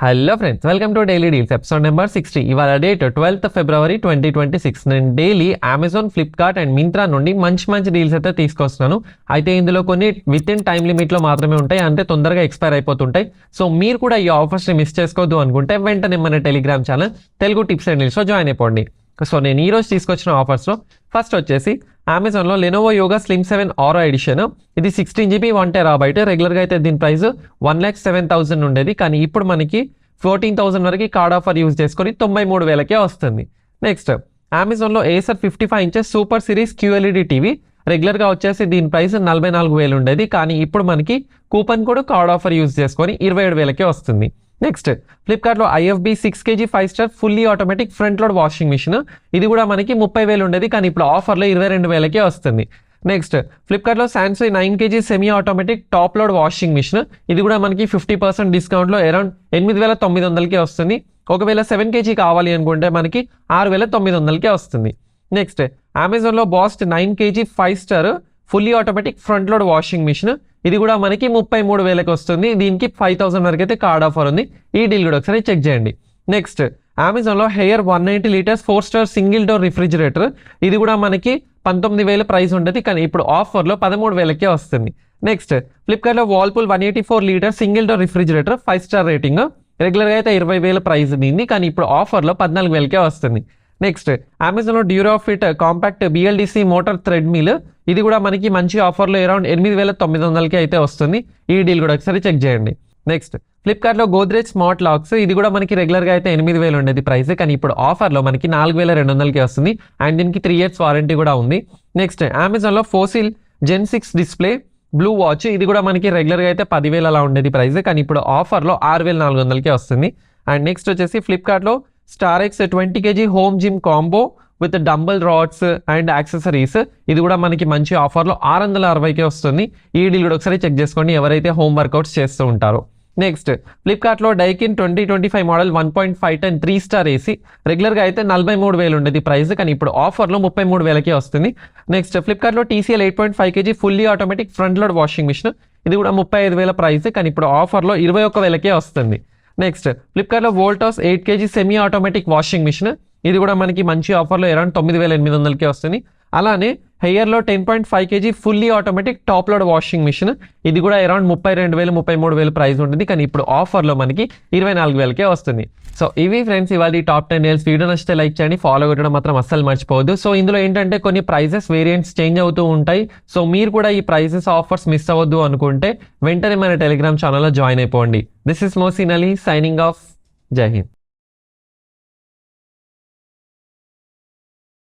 Hello friends, welcome to daily deals episode number 60. ఇవాళ date 12th February 2026. నేను daily Amazon, Flipkart and Myntra నుండి మంచి deals అయితే తీసుకొస్తున్నాను. అయితే ఇందులో కొన్ని విత్ ఇన్ టైం లిమిట్లో మాత్రమే ఉంటాయి, అంటే తొందరగా ఎక్స్పైర్ అయిపోతుంటాయి. సో మీరు కూడా ఈ ఆఫర్స్ని మిస్ చేసుకోవద్దు అనుకుంటే వెంటనే మన Telegram channel Telugu tips and డీల్స్లో జాయిన్ అయిపోండి. సో నేను ఈరోజు తీసుకొచ్చిన ఆఫర్స్లో ఫస్ట్ వచ్చేసి అమెజాన్లో లెనోవో యోగా స్లిమ్ 7 ఆరో ఎడిషన్. ఇది 16GB 1TB. రెగ్యులర్గా అయితే దీని ప్రైస్ 1,07,000 ఉండేది, కానీ ఇప్పుడు మనకి 14,000 వరకు కార్డ్ ఆఫర్ యూజ్ చేసుకొని 93,000కే వస్తుంది. నెక్స్ట్ అమెజాన్లో Acer 55 inches super series QLED TV. రెగ్యులర్గా వచ్చేసి దీని ప్రైస్ 44,000 ఉండేది, కానీ ఇప్పుడు మనకి coupon code card offer use చేసుకొని 27,000కే వస్తుంది. నెక్స్ట్ ఫ్లిప్కార్ట్లో IFB 6kg 5 star fully automatic front load washing machine. ఇది కూడా మనకి 30,000 ఉండేది, కానీ ఇప్పుడు ఆఫర్లో 22,000కే వస్తుంది. నెక్స్ట్ ఫ్లిప్కార్ట్లో Samsung 9kg semi automatic top load washing machine. ఇది కూడా మనకి 50% డిస్కౌంట్లో అరౌండ్ 8,900కే వస్తుంది. ఒకవేళ 7kg కావాలి అనుకుంటే మనకి 6,900కే వస్తుంది. నెక్స్ట్ అమెజాన్లో Bosch 9kg 5 star fully automatic front load washing machine. ఇది కూడా మనకి 33,000కి వస్తుంది. దీనికి 5,000 వరకు అయితే కార్డ్ ఆఫర్ ఉంది. ఈ డీల్ కూడా ఒకసారి చెక్ చేయండి. నెక్స్ట్ అమెజాన్లో hair 190 litres 4 star single door refrigerator. ఇది కూడా మనకి 19,000 ప్రైస్ ఉంటుంది, కానీ ఇప్పుడు ఆఫర్లో 13,000కే వస్తుంది. నెక్స్ట్ ఫ్లిప్కార్ట్లో Whirlpool 184 litre single door refrigerator 5 star rating. రెగ్యులర్గా అయితే 20,000 ప్రైస్ దీన్ని, కానీ ఇప్పుడు ఆఫర్లో 14,000కే వస్తుంది. నెక్స్ట్ అమెజాన్లో Durafit compact BLDC motor treadmill. ఇది కూడా మనకి మంచి ఆఫర్లో అరౌండ్ 8,900కి అయితే వస్తుంది. ఈ డీల్ కూడా ఒకసారి చెక్ చేయండి. నెక్స్ట్ ఫ్లిప్కార్ట్లో గోద్రేజ్ స్మార్ట్ లాక్స్. ఇది కూడా మనకి రెగ్యులర్గా అయితే 8,000 ఉండేది ప్రైస్, కానీ ఇప్పుడు ఆఫర్లో మనకి 4,200కి వస్తుంది. అండ్ దీనికి 3 years వారంటీ కూడా ఉంది. నెక్స్ట్ అమెజాన్లో ఫోసిల్ Gen 6 డిస్ప్లే బ్లూ వాచ్. ఇది కూడా మనకి రెగ్యులర్గా అయితే 10,000 అలా ఉండేది ప్రైస్, కానీ ఇప్పుడు ఆఫర్లో 6,400కే వస్తుంది. అండ్ నెక్స్ట్ వచ్చేసి ఫ్లిప్కార్ట్లో StarX 20kg home gym combo with dumbbell rods and accessories. ఇది కూడా మనకి మంచి ఆఫర్లో 660కే వస్తుంది. ఈ డీల్ కూడా ఒకసారి చెక్ చేసుకోండి, ఎవరైతే హోమ్ వర్కౌట్స్ చేస్తూ ఉంటారో. నెక్స్ట్ ఫ్లిప్కార్ట్లో Daikin 2025 model 1.5 ton 3 star AC. రెగ్యులర్గా అయితే 43,000 ఉండేది ప్రైస్, కానీ ఇప్పుడు ఆఫర్లో 33,000కే వస్తుంది. నెక్స్ట్ ఫ్లిప్కార్ట్లో TCL 8.5 kg fully automatic front load washing machine. ఇది కూడా 35,000 ప్రైస్, కానీ ఇప్పుడు ఆఫర్లో 21,000కే వస్తుంది. నెక్స్ట్ ఫ్లిప్కార్ట్లో Voltas 8 kg semi automatic washing machine. ఇది కూడా మనకి మంచి ఆఫర్లో అరౌండ్ 9,800కే వస్తుంది. అలానే హెయిర్లో 10.5 kg fully automatic top load washing machine. ఇది కూడా అరౌండ్ 32,000 33,000 ప్రైస్ ఉంటుంది, కానీ ఇప్పుడు ఆఫర్లో మనకి 24,000కే వస్తుంది. సో ఇవి ఫ్రెండ్స్ ఇవాళ టాప్ 10 డీల్స్. వీడియో నచ్చితే లైక్ చేయండి, ఫాలో కొట్టడం మాత్రం అస్సలు మర్చిపోవద్దు. సో ఇందులో ఏంటంటే కొన్ని ప్రైజెస్ వేరియంట్స్ చేంజ్ అవుతూ ఉంటాయి. సో మీరు కూడా ఈ ప్రైజెస్ ఆఫర్స్ మిస్ అవ్వద్దు అనుకుంటే వెంటనే మన టెలిగ్రామ్ ఛానల్లో జాయిన్ అయిపోండి. This is Mohsin Ali signing off. జై హింద్.